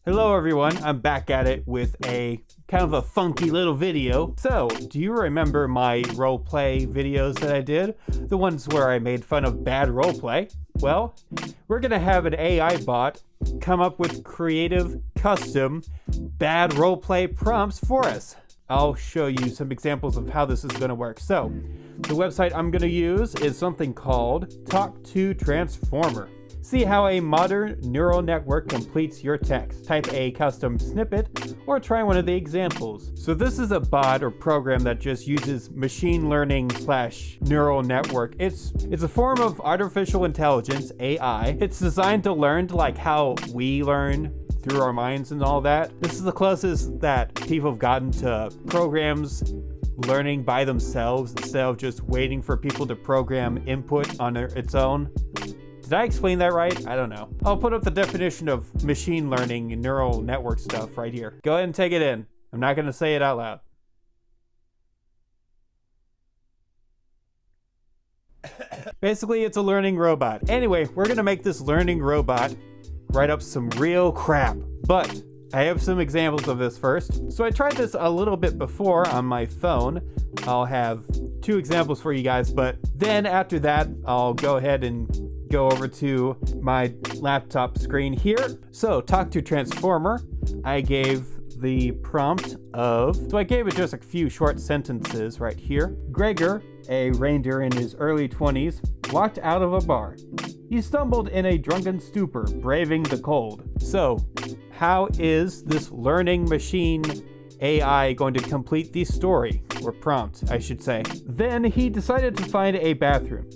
Hello everyone, I'm back at it with a kind of a funky little video. So, do you remember my roleplay videos that I did? The ones where I made fun of bad roleplay? Well, we're gonna have an AI bot come up with creative, custom, bad roleplay prompts for us. I'll show you some examples of how this is gonna work. So, the website I'm gonna use is something called Talk to Transformer. See how a modern neural network completes your text. Type a custom snippet or try one of the examples. So this is a bot or program that just uses machine learning / neural network. It's a form of artificial intelligence, AI. It's designed to learn like how we learn through our minds and all that. This is the closest that people have gotten to programs learning by themselves instead of just waiting for people to program input on its own. Did I explain that right? I don't know. I'll put up the definition of machine learning and neural network stuff right here. Go ahead and take it in. I'm not going to say it out loud. Basically, it's a learning robot. Anyway, we're going to make this learning robot write up some real crap. But I have some examples of this first. So I tried this a little bit before on my phone. I'll have 2 examples for you guys, but then after that, I'll go ahead and go over to my laptop screen here. So Talk to Transformer, I gave the prompt of, so I gave it just a few short sentences right here. Gregor, a reindeer in his early 20s, walked out of a bar. He stumbled in a drunken stupor, braving the cold. So how is this learning machine AI going to complete the story, or prompt, I should say? Then he decided to find a bathroom.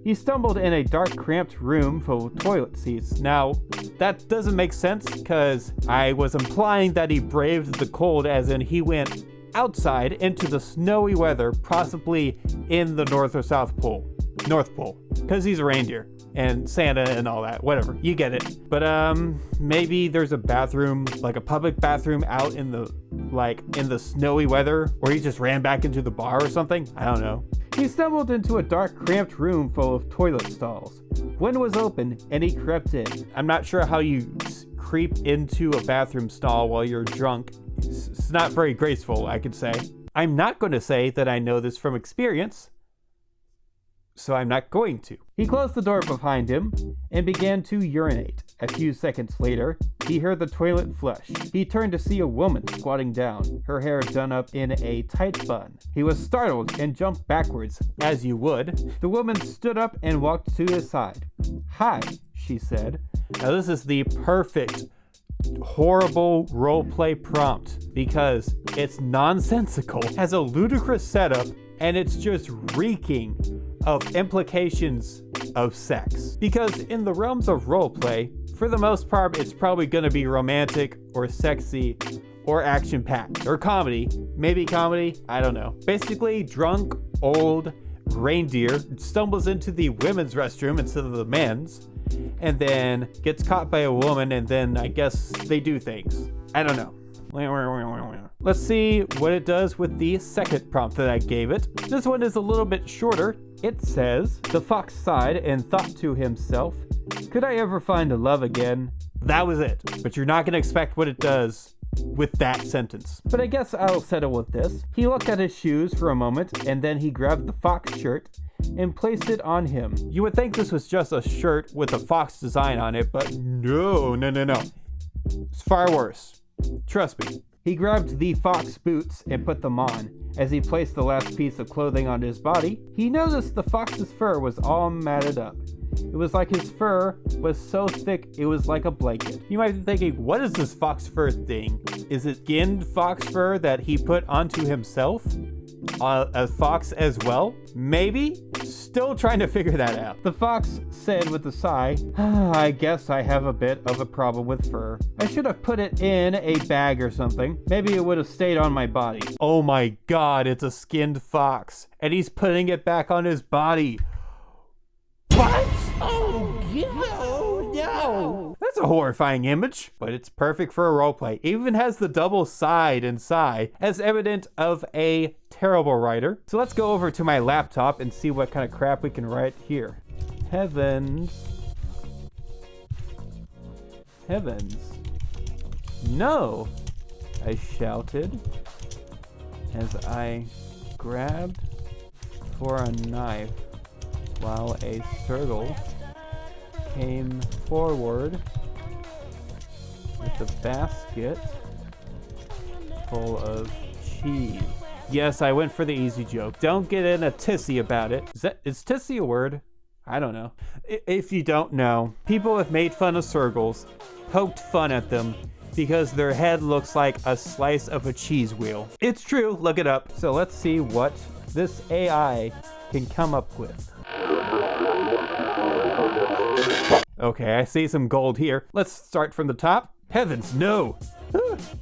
He stumbled in a dark, cramped room full of toilet seats. Now, that doesn't make sense because I was implying that he braved the cold, as in he went outside into the snowy weather, possibly in the North or South Pole. North Pole, because he's a reindeer and Santa and all that, whatever, you get it. But maybe there's a bathroom, like a public bathroom out in the snowy weather, or he just ran back into the bar or something. I don't know. He stumbled into a dark, cramped room full of toilet stalls. One was open, and he crept in. I'm not sure how you creep into a bathroom stall while you're drunk. It's not very graceful, I could say. I'm not going to say that I know this from experience, so I'm not going to. He closed the door behind him and began to urinate. A few seconds later, he heard the toilet flush. He turned to see a woman squatting down, her hair done up in a tight bun. He was startled and jumped backwards, as you would. The woman stood up and walked to his side. "Hi," she said. Now this is the perfect horrible roleplay prompt because it's nonsensical, has a ludicrous setup, and it's just reeking of implications of sex. Because in the realms of roleplay, for the most part, it's probably going to be romantic or sexy or action-packed or comedy. Maybe comedy, I don't know. Basically, drunk, old reindeer stumbles into the women's restroom instead of the men's, and then gets caught by a woman, and then I guess they do things. I don't know. Let's see what it does with the second prompt that I gave it. This one is a little bit shorter. It says, "The fox sighed and thought to himself, 'Could I ever find love again?'" That was it. But you're not going to expect what it does with that sentence. But I guess I'll settle with this. He looked at his shoes for a moment, and then he grabbed the fox shirt and placed it on him. You would think this was just a shirt with a fox design on it, but no. It's far worse. Trust me. He grabbed the fox boots and put them on. As he placed the last piece of clothing on his body, he noticed the fox's fur was all matted up. It was like his fur was so thick it was like a blanket. You might be thinking, what is this fox fur thing? Is it skinned fox fur that he put onto himself? A fox as well? Maybe? Still trying to figure that out. The fox said with a sigh, "I guess I have a bit of a problem with fur. I should have put it in a bag or something. Maybe it would have stayed on my body." Oh my god, it's a skinned fox. And he's putting it back on his body. What? Oh no! That's a horrifying image, but it's perfect for a roleplay. It even has the double side and sigh as evident of a terrible writer. So let's go over to my laptop and see what kind of crap we can write here. Heavens. No! I shouted as I grabbed for a knife while a circle came forward with a basket full of cheese. Yes, I went for the easy joke. Don't get in a tissy about it. Is tissy a word? I don't know. If you don't know, people have made fun of circles, poked fun at them, because their head looks like a slice of a cheese wheel. It's true, look it up. So let's see what this AI can come up with. Okay, I see some gold here. Let's start from the top. Heavens, no!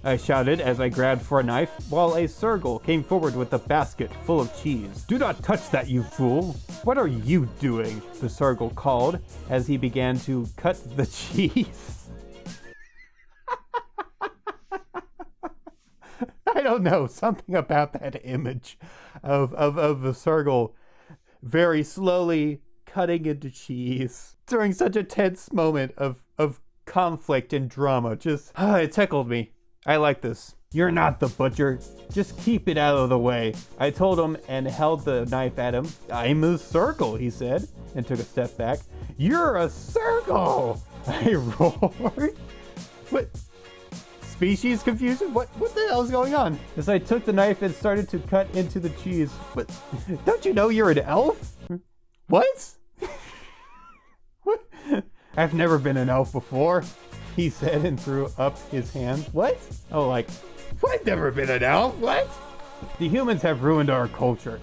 I shouted as I grabbed for a knife while a circle came forward with a basket full of cheese. Do not touch that, you fool! What are you doing? The circle called as he began to cut the cheese. I don't know, something about that image of the circle very slowly cutting into cheese during such a tense moment of conflict and drama. Just, it tickled me. I like this. You're not the butcher. Just keep it out of the way. I told him and held the knife at him. I'm a circle, he said, and took a step back. You're a circle! I roared. What? Species confusion? What the hell is going on? As I took the knife and started to cut into the cheese. What? Don't you know you're an elf? What? What? I've never been an elf before, he said and threw up his hands. What? Oh, like, I've never been an elf, what? The humans have ruined our culture.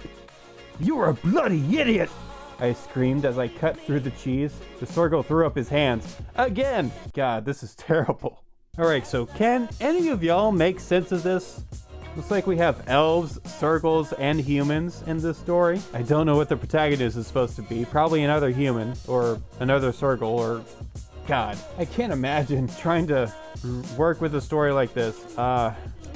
You're a bloody idiot! I screamed as I cut through the cheese. The circle threw up his hands. Again! God, this is terrible. Alright, so can any of y'all make sense of this? Looks like we have elves, circles, and humans in this story. I don't know what the protagonist is supposed to be. Probably another human, or another circle, or... God, I can't imagine trying to work with a story like this.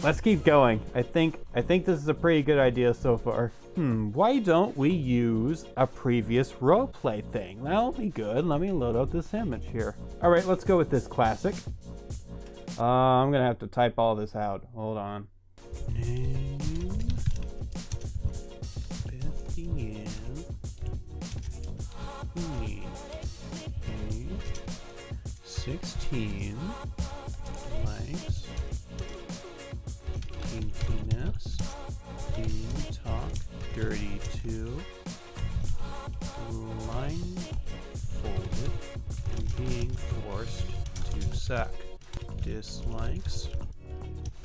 Let's keep going. I think this is a pretty good idea so far. Why don't we use a previous roleplay thing? That'll be good. Let me load up this image here. Alright, let's go with this classic. I'm gonna have to type all this out. Hold on. Name 16 likes kinkiness being talked dirty to blindfolded and being forced to suck. Dislikes?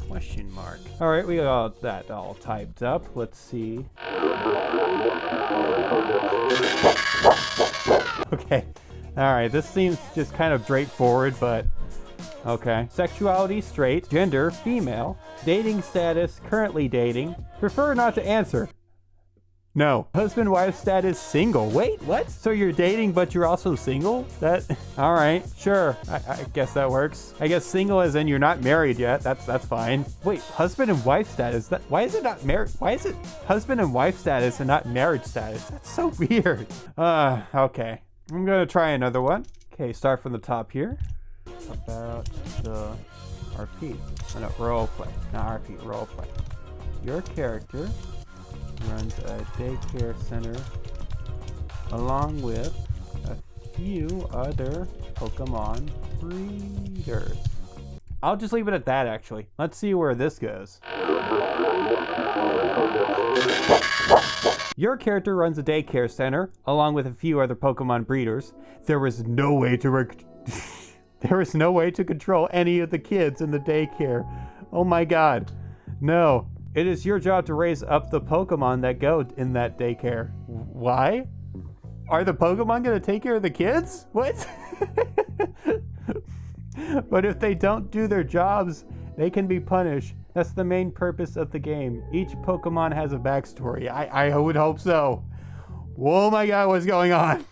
Question mark. Alright, we got that all typed up. Let's see. Okay. Alright, this seems just kind of straightforward, but okay. Sexuality, straight. Gender, female. Dating status, currently dating. Prefer not to answer. No. Husband, wife status, single. Wait, what? So you're dating, but you're also single? All right, sure. I guess that works. I guess single as in you're not married yet. That's fine. Wait, husband and wife status. Why is it not married? Why is it husband and wife status and not marriage status? That's so weird. Okay. I'm gonna try another one. Okay, start from the top here. About the RP. No, roleplay. Not RP, roleplay. Your character runs a daycare center along with a few other Pokemon breeders. I'll just leave it at that, actually. Let's see where this goes. Your character runs a daycare center along with a few other Pokemon breeders. There was no way to control any of the kids in the daycare. Oh my god. No. It is your job to raise up the Pokemon that go in that daycare. Why? Are the Pokemon going to take care of the kids? What? But if they don't do their jobs, they can be punished. That's the main purpose of the game. Each Pokemon has a backstory. I would hope so. Oh my god, what's going on?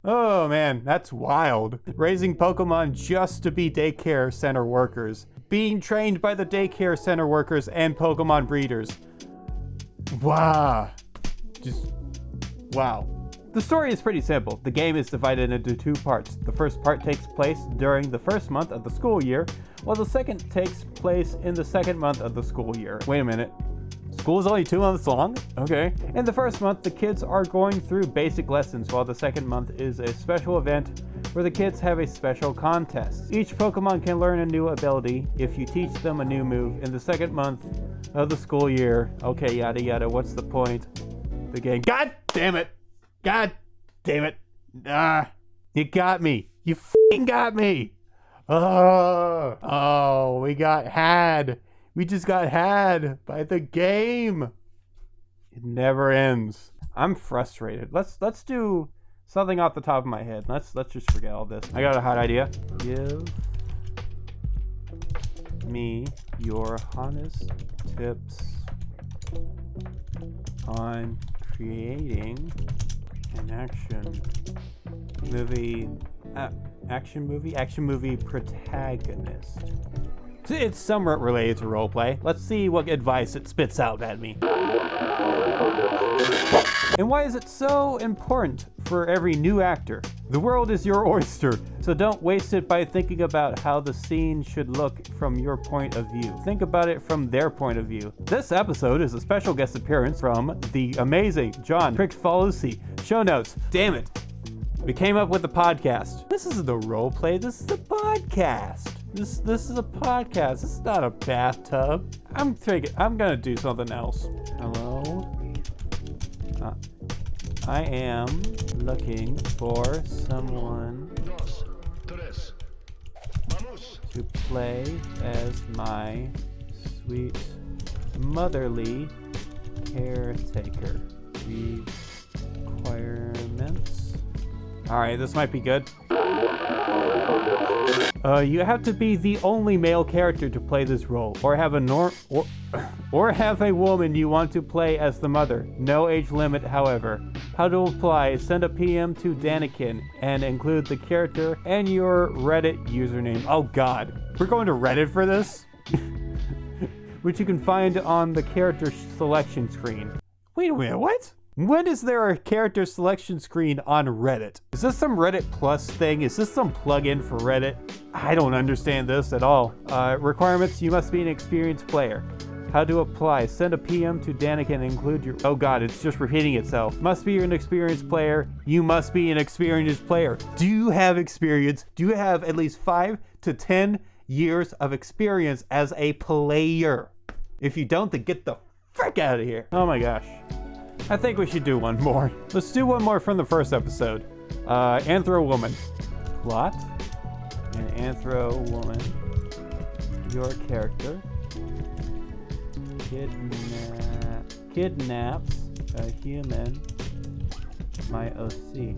Oh man, that's wild. Raising Pokemon just to be daycare center workers. Being trained by the daycare center workers and Pokemon breeders. Wow. Just, wow. The story is pretty simple. The game is divided into 2 parts. The first part takes place during the first month of the school year, while the second takes place in the second month of the school year. Wait a minute. School is only 2 months long? Okay. In the first month, the kids are going through basic lessons, while the second month is a special event where the kids have a special contest. Each Pokemon can learn a new ability if you teach them a new move in the second month of the school year. Okay, yada yada, what's the point? The game. God damn it! God damn it! You got me! You f***ing got me! Oh, we got had! We just got had by the game! It never ends. I'm frustrated. Let's do something off the top of my head. Let's just forget all this. I got a hot idea. Give me your honest tips on creating an action movie protagonist. It's somewhat related to roleplay. Let's see what advice it spits out at me. And why is it so important for every new actor? The world is your oyster, so don't waste it by thinking about how the scene should look from your point of view. Think about it from their point of view. This episode is a special guest appearance from the amazing John Crickfalusi. Show notes. Damn it. We came up with the podcast. This isn't a roleplay, this is a podcast. This is a podcast. This is not a bathtub. I'm gonna do something else. Hello? I am looking for someone to play as my sweet motherly caretaker. Requirements. Alright, this might be good. You have to be the only male character to play this role, or have a woman you want to play as the mother. No age limit, however. How to apply? Send a PM to Danikin and include the character and your Reddit username. Oh god, we're going to Reddit for this? Which you can find on the character selection screen. Wait a minute, what? When is there a character selection screen on Reddit? Is this some Reddit Plus thing? Is this some plugin for Reddit? I don't understand this at all. Requirements, you must be an experienced player. How to apply? Send a PM to Danikin and include your... Oh god, it's just repeating itself. Must be an experienced player. You must be an experienced player. Do you have experience? Do you have at least 5 to 10 years of experience as a player? If you don't, then get the frick out of here. Oh my gosh. I think we should do one more. Let's do one more from the first episode. Anthro Woman. Plot. An Anthro Woman. Your character kidnaps a human. My OC.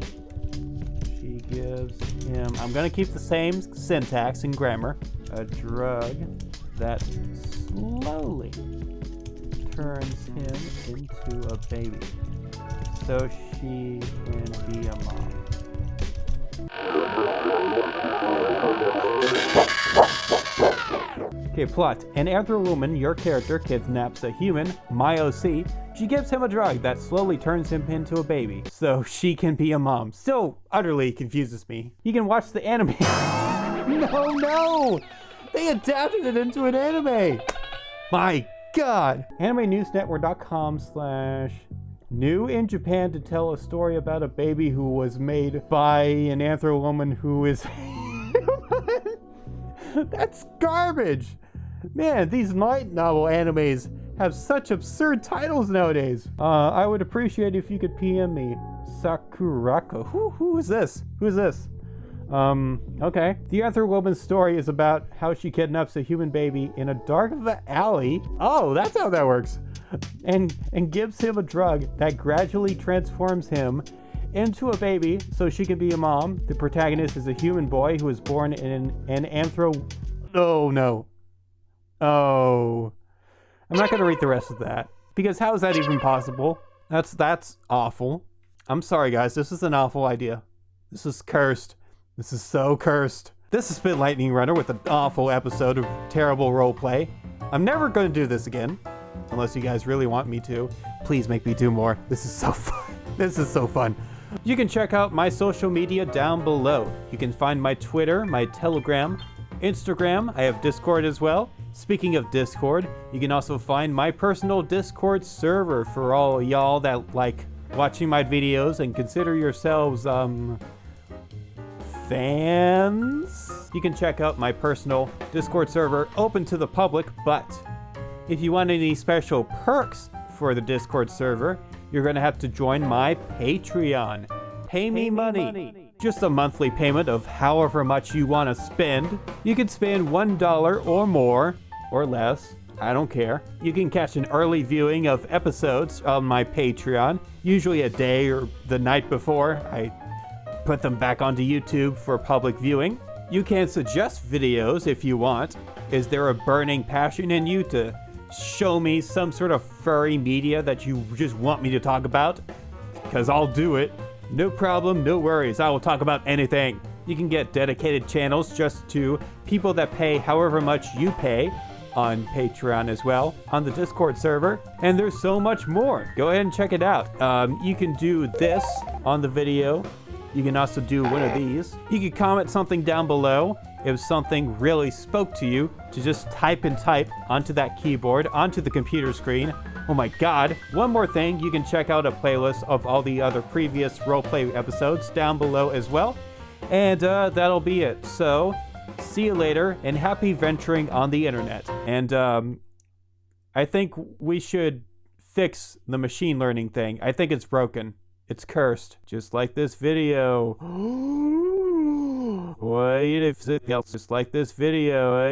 She gives him... I'm gonna keep the same syntax and grammar. A drug that slowly turns him into a baby, so she can be a mom. Okay, plot. An Anthro woman, your character, kidnaps a human, my OC. She gives him a drug that slowly turns him into a baby, so she can be a mom. Still utterly confuses me. You can watch the anime. No! They adapted it into an anime! My God! AnimeNewsNetwork.com/new in Japan to tell a story about a baby who was made by an Anthro woman who is... That's garbage! Man, these light novel animes have such absurd titles nowadays. I would appreciate if you could PM me. Sakurako. Who is this? Who is this? Okay. The Anthro woman's story is about how she kidnaps a human baby in a dark alley. Oh, that's how that works. And gives him a drug that gradually transforms him into a baby so she can be a mom. The protagonist is a human boy who was born in an Anthro... Oh, no. Oh. I'm not going to read the rest of that. Because how is that even possible? That's awful. I'm sorry, guys. This is an awful idea. This is cursed. This is so cursed. This has been Lightning Runner with an awful episode of terrible roleplay. I'm never going to do this again. Unless you guys really want me to. Please make me do more. This is so fun. This is so fun. You can check out my social media down below. You can find my Twitter, my Telegram, Instagram. I have Discord as well. Speaking of Discord, you can also find my personal Discord server for all y'all that like watching my videos and consider yourselves, fans. You can check out my personal Discord server open to the public, but if you want any special perks for the Discord server, you're going to have to join my Patreon. Pay me money. Just a monthly payment of however much you want to spend. You can spend $1 or more or less. I don't care. You can catch an early viewing of episodes on my Patreon, usually a day or the night before I put them back onto YouTube for public viewing. You can suggest videos if you want. Is there a burning passion in you to show me some sort of furry media that you just want me to talk about? Because I'll do it. No problem, no worries. I will talk about anything. You can get dedicated channels just to people that pay however much you pay on Patreon as well, on the Discord server, and there's so much more. Go ahead and check it out. You can do this on the video. You can also do one of these. You can comment something down below if something really spoke to you, to just type and type onto that keyboard, onto the computer screen. Oh my god. One more thing, you can check out a playlist of all the other previous roleplay episodes down below as well. And that'll be it. So, see you later, and happy venturing on the internet. And I think we should fix the machine learning thing. I think it's broken. It's cursed, just like this video. Wait, if it else, just like this video.